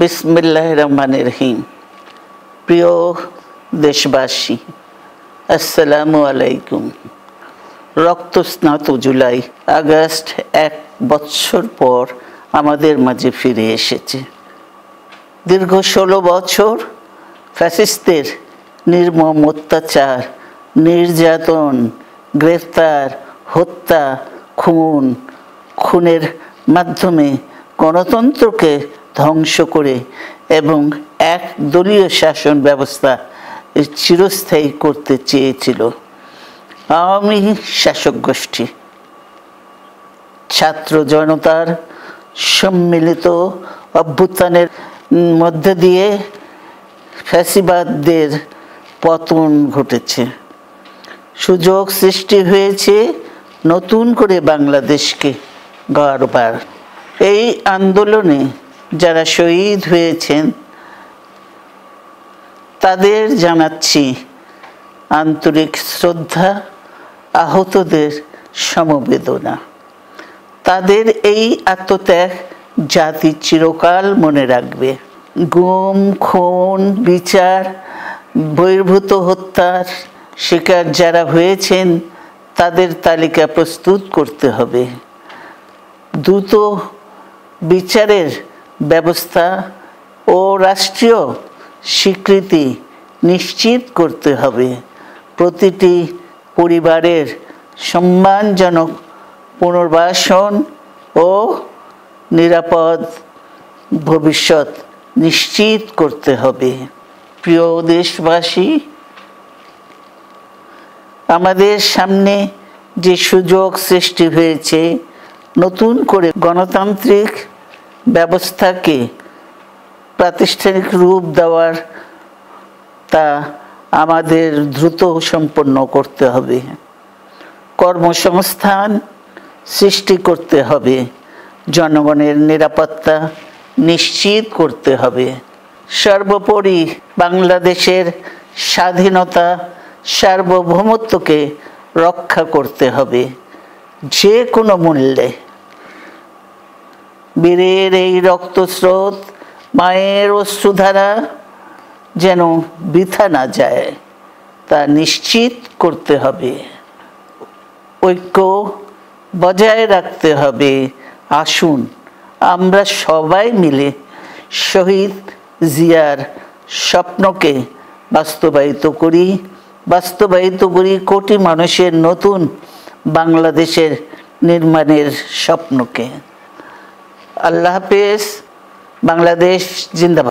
বিসমিল্লাহির রহমানির রহিম। প্রিয় দেশবাসী, আসসালামু আলাইকুম। রক্তস্নাত জুলাই আগস্ট 1 বছর পর আমাদের মাঝে ফিরে এসেছে। দীর্ঘ 16 বছর ফ্যাসিস্টদের নির্মম অত্যাচার, নির্যাতন, গ্রেফতার, হত্যা, খুনের মাধ্যমে গণতন্ত্রকে ধ্বংস করে এবং একদলীয় শাসন ব্যবস্থা চিরস্থায়ী করতে চেয়েছিল আওয়ামী শাসক গোষ্ঠী। ছাত্র জনতার সম্মিলিত অভ্যুত্থানের মধ্যে দিয়ে ফ্যাসিবাদদের পতন ঘটেছে। সুযোগ সৃষ্টি হয়েছে নতুন করে বাংলাদেশকে গড়বার। এই আন্দোলনে যারা শহীদ হয়েছেন তাদের জানাচ্ছি আন্তরিক শ্রদ্ধা, আহতদের সমবেদনা। তাদের এই আত্মত্যাগ জাতি চিরকাল মনে রাখবে। গুম, খুন, বিচার বহির্ভূত হত্যার শিকার যারা হয়েছেন তাদের তালিকা প্রস্তুত করতে হবে। দ্রুত বিচারের ব্যবস্থা ও রাষ্ট্রীয় স্বীকৃতি নিশ্চিত করতে হবে। প্রতিটি পরিবারের সম্মানজনক পুনর্বাসন ও নিরাপদ ভবিষ্যৎ নিশ্চিত করতে হবে। প্রিয় দেশবাসী, আমাদের সামনে যে সুযোগ সৃষ্টি হয়েছে নতুন করে গণতান্ত্রিক ব্যবস্থাকে প্রাতিষ্ঠানিক রূপ দেওয়ার, তা আমাদের দ্রুত সম্পন্ন করতে হবে। কর্মসংস্থান সৃষ্টি করতে হবে, জনগণের নিরাপত্তা নিশ্চিত করতে হবে। সর্বোপরি বাংলাদেশের স্বাধীনতা, সার্বভৌমত্বকে রক্ষা করতে হবে যে কোনো মূল্যে। বীরের এই রক্তস্রোত, মায়ের অশ্রুধারা যেন বৃথা না যায় তা নিশ্চিত করতে হবে। ঐক্য বজায় রাখতে হবে। আসুন আমরা সবাই মিলে শহীদ জিয়ার স্বপ্নকে বাস্তবায়িত করি কোটি মানুষের নতুন বাংলাদেশের নির্মাণের স্বপ্নকে। আল্লাহ হাফেজ। বাংলাদেশ জিন্দাবাদ।